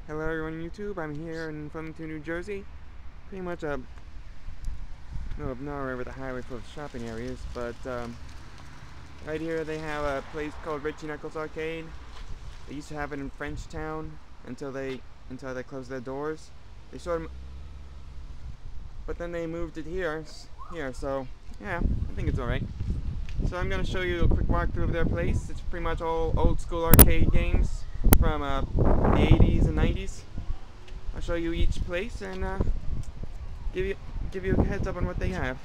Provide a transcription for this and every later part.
Hello everyone on YouTube, I'm here in Flemington, New Jersey. Pretty much a middle of nowhere with a highway full of shopping areas, but right here they have a place called Richie Knucklez Arcade. They used to have it in Frenchtown until they closed their doors. They sort of, but then they moved it here, so yeah, I think it's alright. So I'm going to show you a quick walkthrough of their place. It's pretty much all old school arcade games from the 80s and 90s. I'll show you each place and give you a heads up on what they have.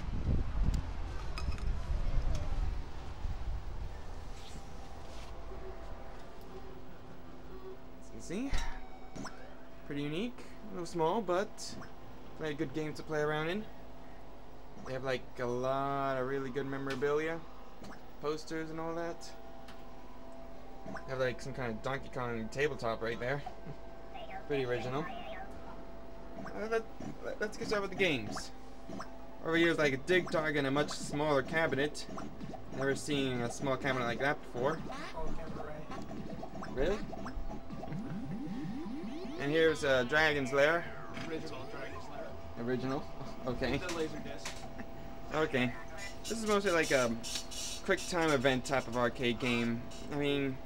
As you can see, pretty unique, a little small, but plenty of good games to play around in. They have like a lot of really good memorabilia, posters and all that. Have like some kind of Donkey Kong tabletop right there. Pretty original. Let's get started with the games. Over here is like a dig dog and a much smaller cabinet. Never seen a small cabinet like that before. Really? And here's Dragon's Lair. Original Dragon's Lair. Original? Okay. The laser disc. Okay. This is mostly like a quick time event type of arcade game. I mean,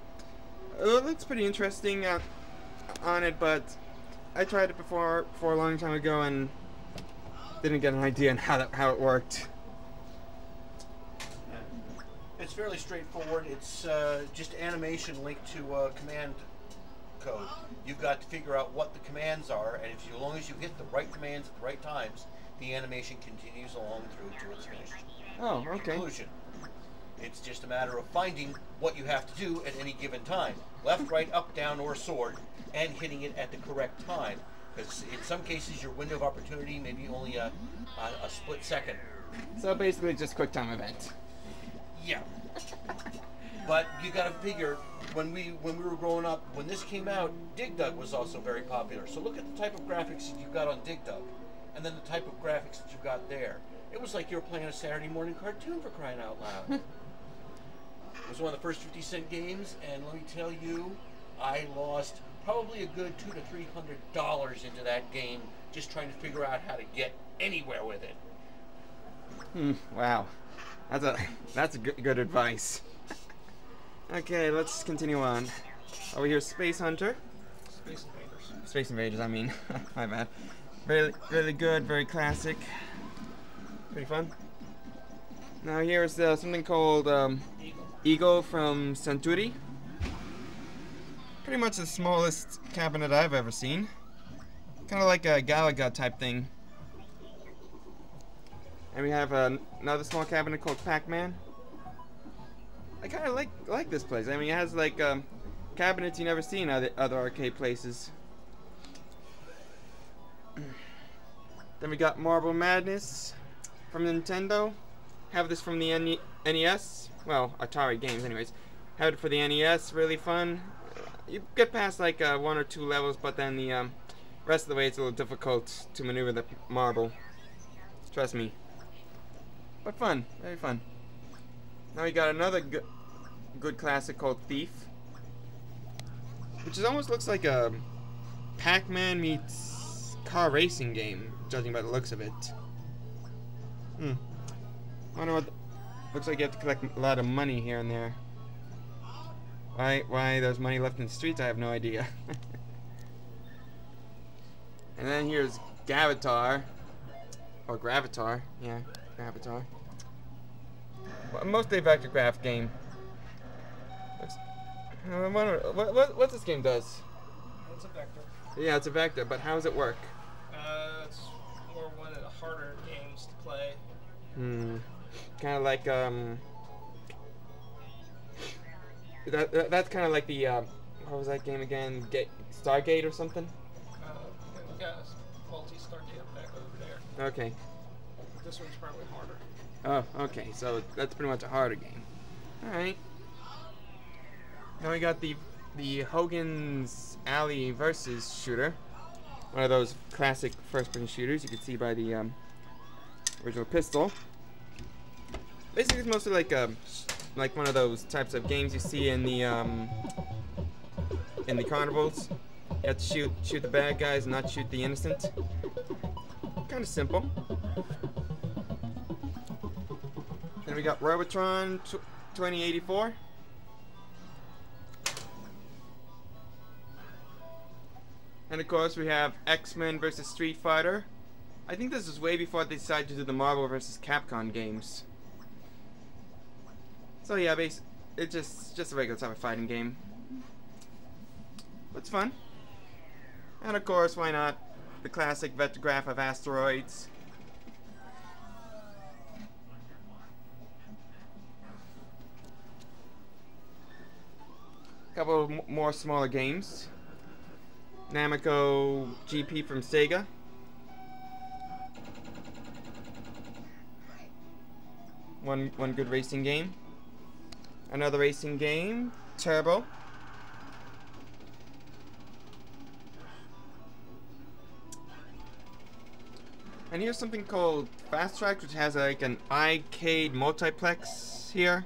it looks pretty interesting on it, but I tried it before a long time ago and didn't get an idea on how it worked. Yeah. It's fairly straightforward. It's just animation linked to command code. You've got to figure out what the commands are, and as long as you hit the right commands at the right times, the animation continues along through to its finished Oh, okay. conclusion. It's just a matter of finding what you have to do at any given time. Left, right, up, down, or sword, and hitting it at the correct time. Because in some cases your window of opportunity may be only a split second. So basically just quick time event. Yeah. But you gotta figure, when we were growing up, when this came out, Dig Dug was also very popular. So look at the type of graphics that you've got on Dig Dug, and then the type of graphics that you've got there. It was like you were playing a Saturday morning cartoon, for crying out loud. It was one of the first 50-cent games, and let me tell you, I lost probably a good $200 to $300 into that game just trying to figure out how to get anywhere with it. Wow, that's good advice. Okay, let's continue on. Over here, Space Hunter. Space Invaders. Space Invaders, I mean. My bad. Really good, very classic. Pretty fun. Now here's something called Eagle from Centuri. Pretty much the smallest cabinet I've ever seen. Kind of like a Galaga type thing. And we have another small cabinet called Pac-Man. I kind of like this place. I mean, it has like cabinets you never see in other arcade places. Then we got Marble Madness from Nintendo. Have this from the NES. Well, Atari games anyways. Have it for the NES, really fun. You get past like 1 or 2 levels, but then the rest of the way it's a little difficult to maneuver the marble. Trust me. But fun, very fun. Now we got another good classic called Thief, which almost looks like a Pac-Man meets car racing game, judging by the looks of it. Wonder what. Looks like you have to collect a lot of money here and there. Why there's money left in the streets, I have no idea. And then here's Gavatar, or Gravatar, yeah, Gravatar. Well, mostly a vector graph game. What's this game does? It's a vector. Yeah, it's a vector, but how does it work? It's more one of the harder games to play. Kind of like that's kind of like the what was that game again? Stargate or something? We got a multi-Stargate back over there. Okay. This one's probably harder. Oh, okay. So that's pretty much a harder game. All right. Now we got the Hogan's Alley versus shooter. One of those classic first-person shooters. You can see by the original pistol. Basically, it's mostly like one of those types of games you see in the carnivals. You have to shoot the bad guys and not shoot the innocent. Kind of simple. Then we got Robotron 2084. And of course we have X-Men vs. Street Fighter. I think this is way before they decided to do the Marvel vs. Capcom games. So yeah, it's just a regular type of fighting game. It's fun. And of course, why not the classic Vectograph of Asteroids. A couple of more smaller games. Namco GP from Sega. One good racing game. Another racing game, Turbo. And here's something called Fast Track, which has like an arcade multiplex here.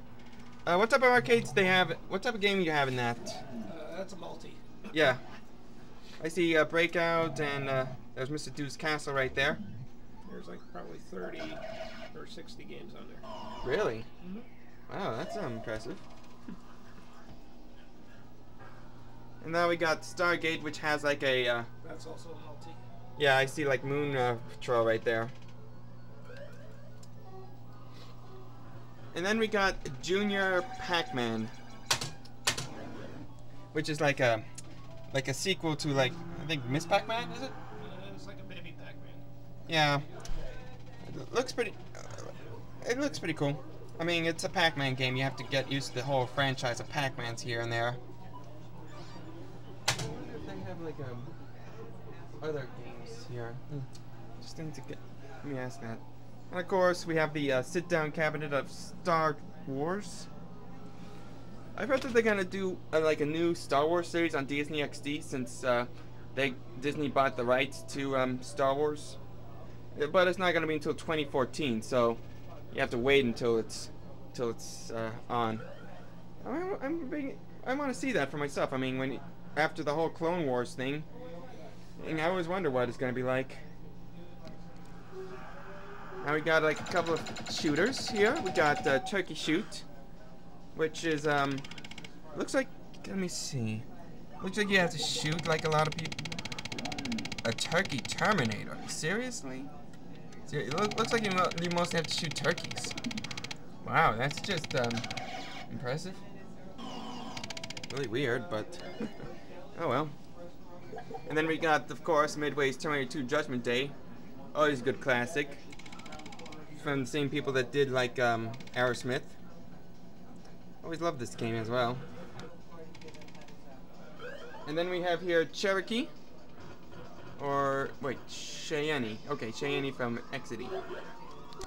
What type of arcades they have? What type of game do you have in that? That's a multi. Yeah. I see Breakout and there's Mr. Dew's Castle right there. There's like probably 30 or 60 games on there. Really? Mm-hmm. Wow, that's impressive. And now we got Stargate, which has like a... That's also a multi. yeah, I see like Moon Patrol right there. And then we got Junior Pac-Man, which is like a sequel to like, I think Miss Pac-Man, is it? It's like a baby Pac-Man. Yeah. It looks pretty cool. I mean, it's a Pac-Man game. You have to get used to the whole franchise of Pac-Mans here and there. I wonder if they have like other games here. Just need to get. Let me ask that. And of course, we have the sit-down cabinet of Star Wars. I've heard that they're gonna do like a new Star Wars series on Disney XD since Disney bought the rights to Star Wars. But it's not gonna be until 2014, so you have to wait until it's on. I want to see that for myself. I mean, after the whole Clone Wars thing, and I always wonder what it's gonna be like. Now we got like a couple of shooters here. We got Turkey Shoot, which is looks like, let me see. Looks like you have to shoot like a lot of people. A turkey Terminator. Seriously? It looks like you mostly have to shoot turkeys. Wow, that's just impressive. Really weird, but oh well. And then we got, of course, Midway's Terminator 2 Judgment Day. Always a good classic. From the same people that did like Aerosmith. Always loved this game as well. And then we have here Cherokee. Or, wait, Cheyenne. Okay, Cheyenne from Exidy.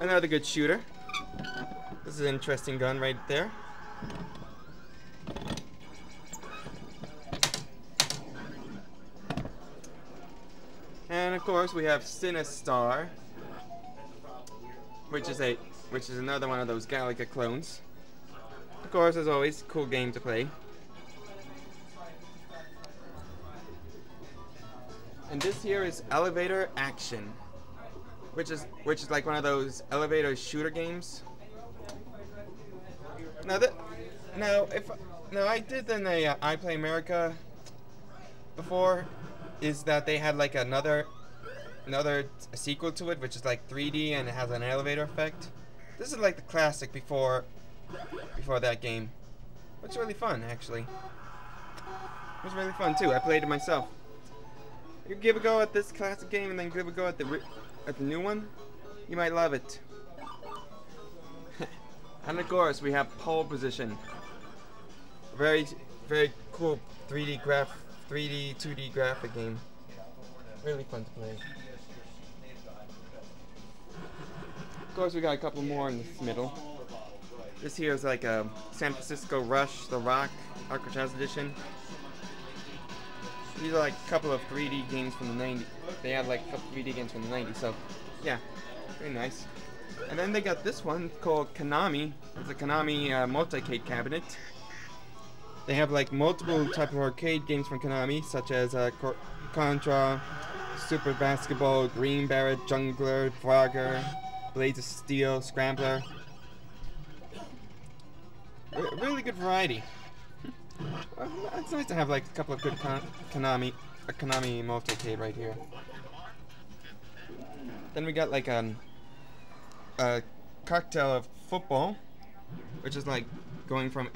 Another good shooter. This is an interesting gun right there. And of course we have Sinistar, which is another one of those Galaga clones. Of course, as always, cool game to play. And this here is Elevator Action, which is like one of those elevator shooter games. Now I did in a I Play America before, is that they had like another sequel to it, which is like 3D and it has an elevator effect. This is like the classic before that game. It's really fun, actually. It was really fun too. I played it myself. You give a go at this classic game and then give a go at the new one, you might love it. And of course we have Pole Position. Very cool 3D 2D graphic game. Really fun to play. Of course we got a couple more in this middle. This here is like a San Francisco Rush, The Rock, Alcatraz Edition. These are like a couple of 3D games from the 90s. They had like a couple 3D games from the 90s, so yeah, very nice. And then they got this one called Konami. It's a Konami multi-cade cabinet. They have like multiple type of arcade games from Konami, such as Contra, Super Basketball, Green Beret, Jungler, Frogger, Blades of Steel, Scrambler. Really good variety. It's nice to have like a couple of good Konami multi-arcade right here. Then we got like a cocktail of football, which is like going up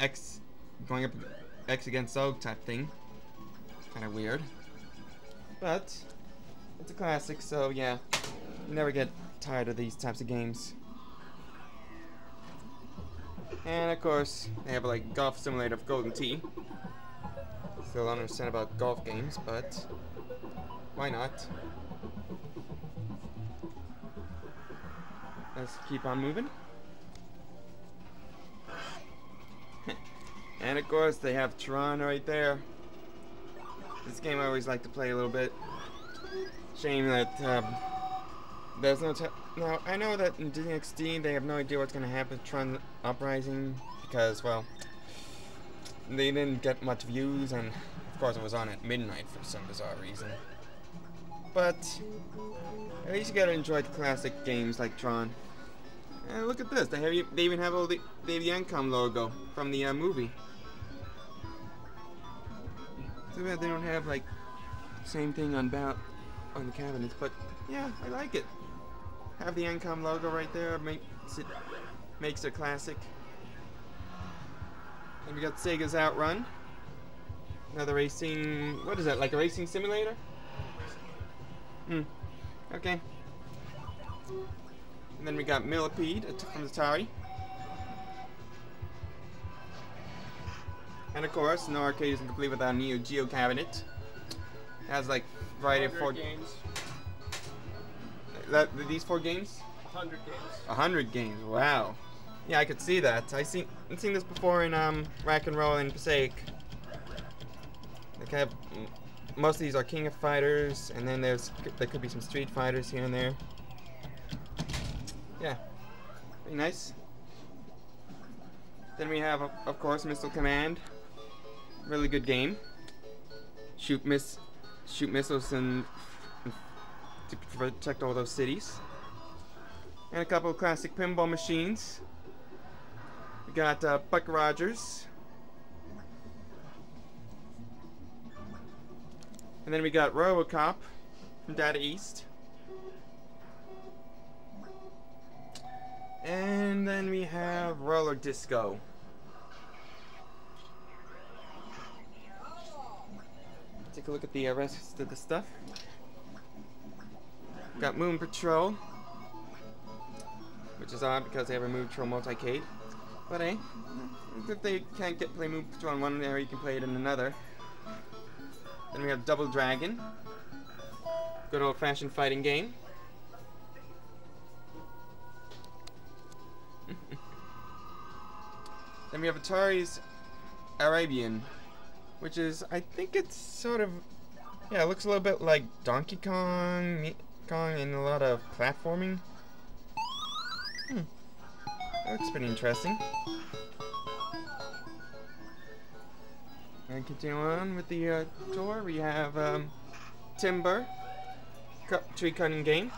X against O type thing. Kind of weird, but it's a classic, so yeah, you never get tired of these types of games. And of course, they have like golf simulator of Golden Tee. Still don't understand about golf games, but why not? Let's keep on moving. And of course, they have Tron right there. This game I always like to play a little bit. Shame that there's no now, I know that in Disney XD they have no idea what's going to happen with Tron Uprising because, well, they didn't get much views, and of course it was on at midnight for some bizarre reason. But at least you gotta enjoy the classic games like Tron. And look at this, they even have the Encom logo from the movie. Too bad they don't have like same thing on the cabinets, but yeah, I like it. Have the Encom logo right there, makes it classic. And we got Sega's Outrun. Another racing, what is that, like a racing simulator? Okay. And then we got Millipede from Atari. And of course, no arcade isn't complete without a Neo Geo cabinet. It has like a variety of 4 games. These 4 games? 100 games. 100 games, wow. Yeah, I could see that. I've seen this before in Rack and Roll and Passaic. They have, most of these are King of Fighters, and then there could be some Street Fighters here and there. Yeah, pretty nice. Then we have, of course, Missile Command. Really good game. Shoot missiles and to protect all those cities. And a couple of classic pinball machines. We got Buck Rogers. And then we got RoboCop from Data East. And then we have Roller Disco. Take a look at the rest of the stuff. Got Moon Patrol, which is odd because they have a Moon Patrol multi-cade. But hey, if they can't play Moon Patrol in one area, you can play it in another. Then we have Double Dragon, good old-fashioned fighting game. Then we have Atari's Arabian, which is, I think it's sort of, yeah, it looks a little bit like Donkey Kong, and a lot of platforming. That looks pretty interesting. And continue on with the tour. We have Timber, tree cutting game.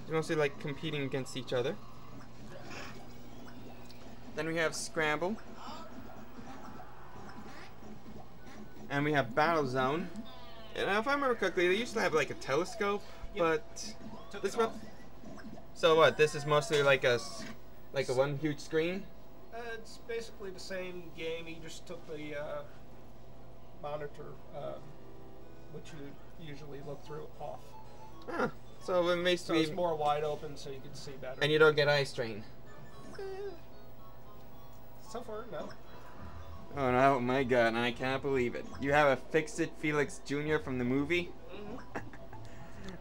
They're mostly like competing against each other. Then we have Scramble. And we have Battle Zone. And if I remember correctly, they used to have like a telescope, but this one. So what? This is mostly like a one huge screen. It's basically the same game. He just took the monitor, which you usually look through, off. Huh. So it makes so it's more wide open, so you can see better. And you don't get eye strain. So far, no. Oh no, my god, I can't believe it. You have a Fix-It Felix Jr. from the movie?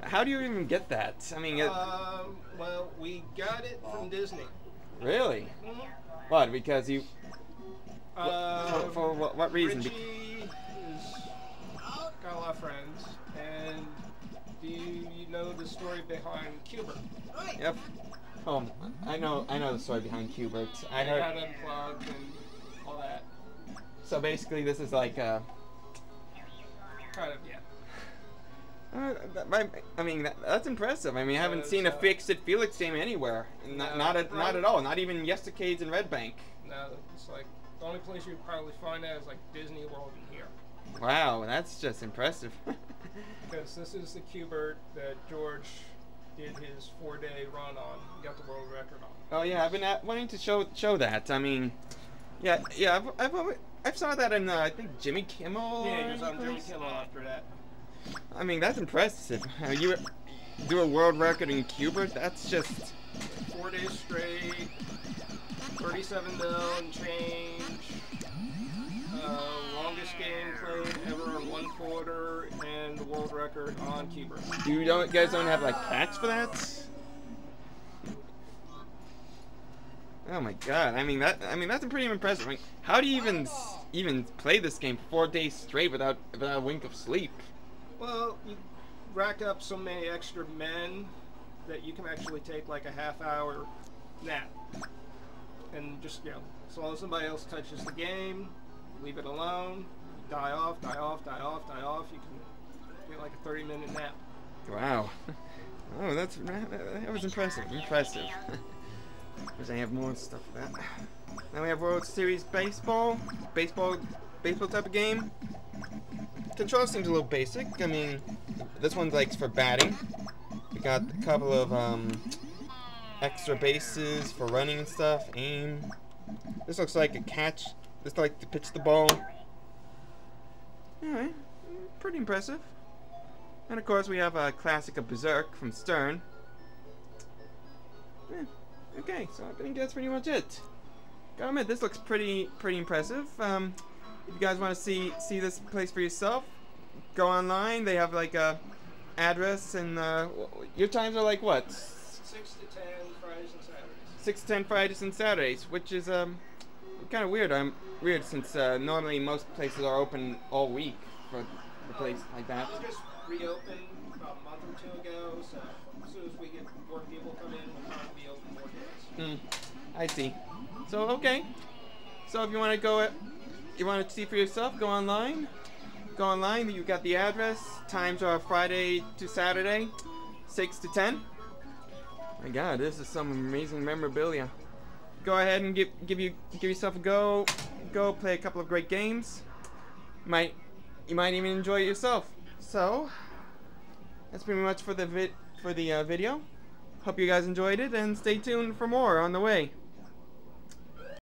How do you even get that? I mean, well, we got it from Disney. Really? What, because you... for what reason? Richie has got a lot of friends, and do you know the story behind Q-Bert? Yep. Oh, I know the story behind Q-Bert. I heard... Had Unplugged and all that. So basically, this is like Kind of, yeah. I mean, that's impressive. I mean, I haven't seen a fixed Felix game anywhere. Not at all. Not even Yestercades in Red Bank. No, it's like the only place you'd probably find that is like Disney World in here. Wow, that's just impressive. Because this is the Q-Bert that George did his 4-day run on. He got the world record on. Oh yeah, I've been wanting to show that. I mean, yeah. I've saw that in I think Jimmy Kimmel. Yeah, he was on Jimmy Kimmel after that. I mean, that's impressive. You do a world record in Q-Bert? That's just 4 days straight, 37 mil and change. Longest game played ever in 1 quarter, and the world record on Q-Bert. You guys don't have like packs for that? Oh my god! I mean that's pretty impressive. I mean, how do you even play this game 4 days straight without a wink of sleep? Well, you rack up so many extra men that you can actually take like a half-hour nap, and just as long as somebody else touches the game, leave it alone, die off. You can get like a 30-minute nap. Wow. Oh, that was impressive. Impressive. Because I have more stuff for that. Now we have World Series baseball type of game. Control seems a little basic. I mean, this one's like for batting. We got a couple of extra bases for running and stuff. Aim. This looks like a catch. This looks like to pitch the ball. Alright, pretty impressive. And of course we have a classic of Berserk from Stern. Okay, so I think that's pretty much it. Gotta admit, this looks pretty impressive. If you guys want to see this place for yourself, go online. They have like a address, and your times are like what? 6 to 10 Fridays and Saturdays. 6 to 10 Fridays and Saturdays, which is kind of weird. Weird since normally most places are open all week for a place like that. We just reopened about a month or 2 ago, so as soon as we get more people come in, we'll try to be open more days. I see. So okay. So if you want to go, you want to see for yourself, go online. Go online. You got the address. Times are Friday to Saturday, 6 to 10. My God, this is some amazing memorabilia. Go ahead and give yourself a go. Go play a couple of great games. You might even enjoy it yourself. So that's pretty much for the video. Hope you guys enjoyed it, and stay tuned for more on the way.